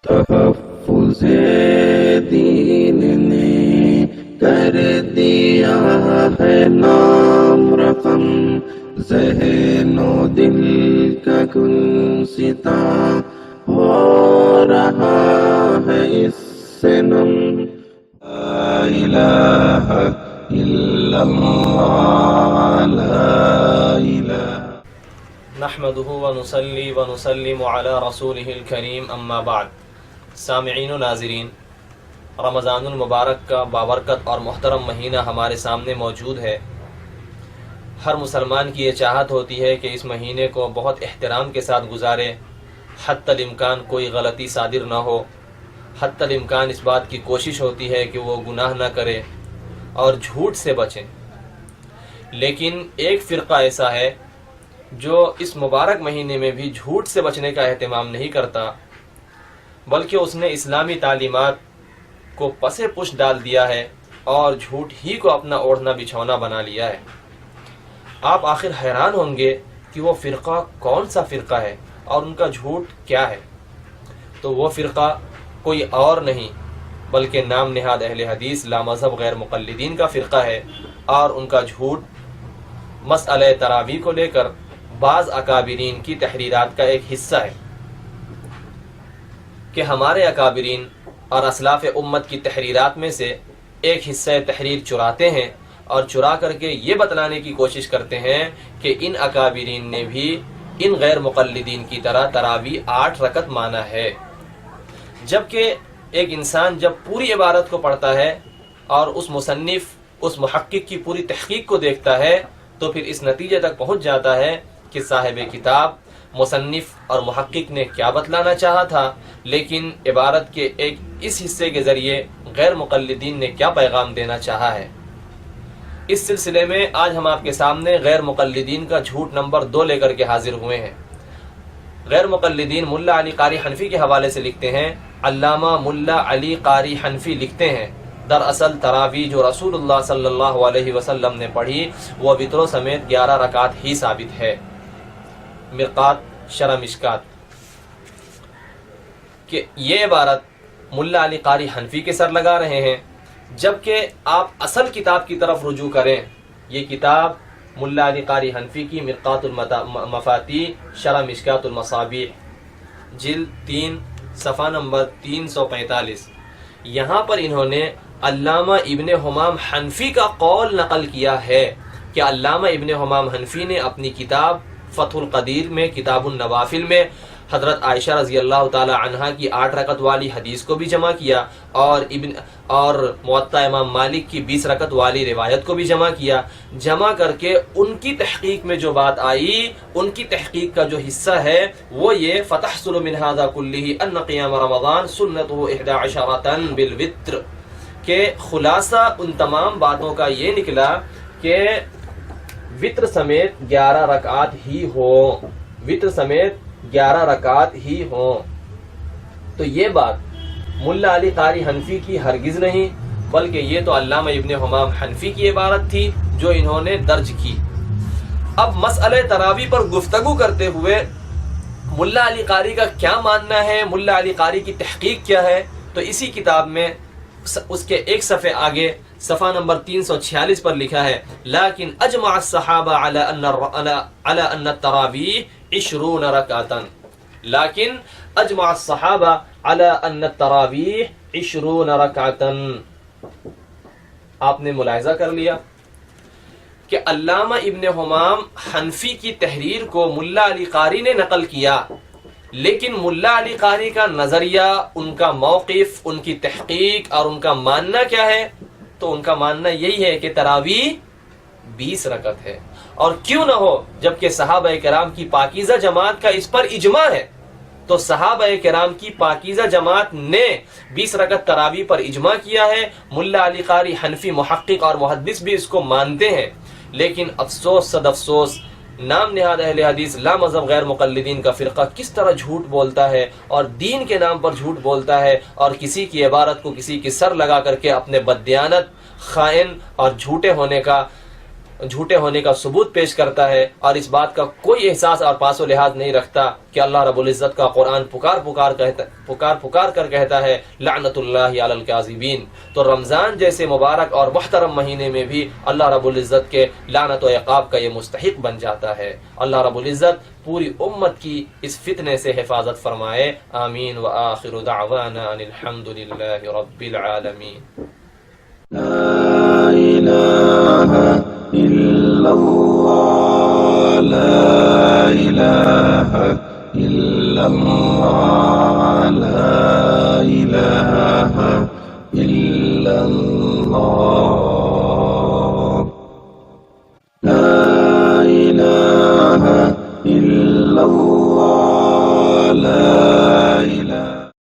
تحفظ دین نے کر دیا ہے نام رقم، ذہن و دل کا گلستاں ہو رہا ہے اس سے نم۔ لا الہ الا اللہ، لا الہ۔ نحمده ونصلي ونسلم على رسوله الكريم اما بعد۔ سامعین و ناظرین، رمضان المبارک کا بابرکت اور محترم مہینہ ہمارے سامنے موجود ہے۔ ہر مسلمان کی یہ چاہت ہوتی ہے کہ اس مہینے کو بہت احترام کے ساتھ گزارے، حتی الامکان کوئی غلطی صادر نہ ہو، حتی الامکان اس بات کی کوشش ہوتی ہے کہ وہ گناہ نہ کرے اور جھوٹ سے بچیں۔ لیکن ایک فرقہ ایسا ہے جو اس مبارک مہینے میں بھی جھوٹ سے بچنے کا اہتمام نہیں کرتا، بلکہ اس نے اسلامی تعلیمات کو پسے پش ڈال دیا ہے اور جھوٹ ہی کو اپنا اوڑھنا بچھونا بنا لیا ہے۔ آپ آخر حیران ہوں گے کہ وہ فرقہ کون سا فرقہ ہے اور ان کا جھوٹ کیا ہے؟ تو وہ فرقہ کوئی اور نہیں بلکہ نام نہاد اہل حدیث لامذہب غیر مقلدین کا فرقہ ہے، اور ان کا جھوٹ مسئلہ تراویح کو لے کر بعض اکابرین کی تحریرات کا ایک حصہ ہے کہ ہمارے اکابرین اور اسلاف امت کی تحریرات میں سے ایک حصہ تحریر چراتے ہیں اور چرا کر کے یہ بتلانے کی کوشش کرتے ہیں کہ ان اکابرین نے بھی ان غیر مقلدین کی طرح تراویح 8 رکعت مانا ہے، جبکہ ایک انسان جب پوری عبارت کو پڑھتا ہے اور اس مصنف، اس محقق کی پوری تحقیق کو دیکھتا ہے تو پھر اس نتیجے تک پہنچ جاتا ہے کہ صاحب کتاب، مصنف اور محقق نے کیا بتلانا چاہا تھا، لیکن عبارت کے ایک اس حصے کے ذریعے غیر مقلدین نے کیا پیغام دینا چاہا ہے۔ اس سلسلے میں آج ہم آپ کے سامنے غیر مقلدین کا جھوٹ نمبر 2 لے کر کے حاضر ہوئے ہیں۔ غیر مقلدین ملا علی قاری حنفی کے حوالے سے لکھتے ہیں، علامہ ملا علی قاری حنفی لکھتے ہیں، دراصل تراویح جو رسول اللہ صلی اللہ علیہ وسلم نے پڑھی وہ وتروں سمیت 11 رکعات ہی ثابت ہے۔ مرقات شرح مشکات کہ یہ عبارت ملا علی قاری حنفی کے سر لگا رہے ہیں، جبکہ آپ اصل کتاب کی طرف رجوع کریں۔ یہ کتاب ملا علی قاری حنفی کی مرقات المفاتیح شرح مشکات المصابیح جلد 3 صفحہ نمبر 345، یہاں پر انہوں نے علامہ ابن حمام حنفی کا قول نقل کیا ہے کہ علامہ ابن حمام حنفی نے اپنی کتاب فتح القدیر میں، کتاب النوافل میں، حضرت عائشہ رضی اللہ تعالی عنہا کی 8 رکعت والی حدیث کو بھی جمع کیا اور موطا امام مالک کی 20 رکعت والی روایت کو بھی جمع کیا۔ جمع کر کے ان کی تحقیق میں جو بات آئی، ان کی تحقیق کا جو حصہ ہے وہ یہ فتحصل من هذا كله ان قیام رمضان سنته 11 بالوتر، کہ خلاصہ ان تمام باتوں کا یہ نکلا کہ وتر سمیت 11 رکعات ہی ہوں، وتر سمیت 11 رکعات ہی ہوں۔ تو یہ بات ملا علی قاری حنفی کی ہرگز نہیں، بلکہ یہ تو علامہ ابن حمام حنفی کی عبارت تھی جو انہوں نے درج کی۔ اب مسئلہ تراویح پر گفتگو کرتے ہوئے ملا علی قاری کا کیا ماننا ہے، ملا علی قاری کی تحقیق کیا ہے، تو اسی کتاب میں اس کے ایک صفحے آگے صفحہ نمبر 346 پر لکھا ہے، لیکن اجمع الصحابہ علی ان التراویح 20 رکعتا، لیکن اجمع الصحابہ علی ان التراویح 20 رکعتا۔ آپ نے ملاحظہ کر لیا کہ علامہ ابن حمام حنفی کی تحریر کو ملا علی قاری نے نقل کیا، لیکن ملا علی قاری کا نظریہ، ان کا موقف، ان کی تحقیق اور ان کا ماننا کیا ہے؟ تو ان کا ماننا یہی ہے کہ تراویح 20 رکعت ہے، اور کیوں نہ ہو جبکہ صحابہ کرام کی پاکیزہ جماعت کا اس پر اجماع ہے۔ تو صحابہ کرام کی پاکیزہ جماعت نے 20 رکعت تراویح پر اجماع کیا ہے، ملا علی قاری حنفی محقق اور محدث بھی اس کو مانتے ہیں، لیکن افسوس صد افسوس نام نہاد اہل حدیث لامذہب غیر مقلدین کا فرقہ کس طرح جھوٹ بولتا ہے اور دین کے نام پر جھوٹ بولتا ہے، اور کسی کی عبارت کو کسی کی سر لگا کر کے اپنے بددیانت، خائن اور جھوٹے ہونے کا جھوٹے ہونے کا ثبوت پیش کرتا ہے اور اس بات کا کوئی احساس اور پاس و لحاظ نہیں رکھتا کہ اللہ رب العزت کا قرآن پکار کر کہتا ہے لعنت اللہ علی الکاذبین، تو رمضان جیسے مبارک اور محترم مہینے میں بھی اللہ رب العزت کے لعنت و عقاب کا یہ مستحق بن جاتا ہے۔ اللہ رب العزت پوری امت کی اس فتنے سے حفاظت فرمائے، آمین۔ وآخر دعوانا ان الحمد للہ رب العالمین۔ لا إله إلا الله لا إله إلا الله لا إله إلا الله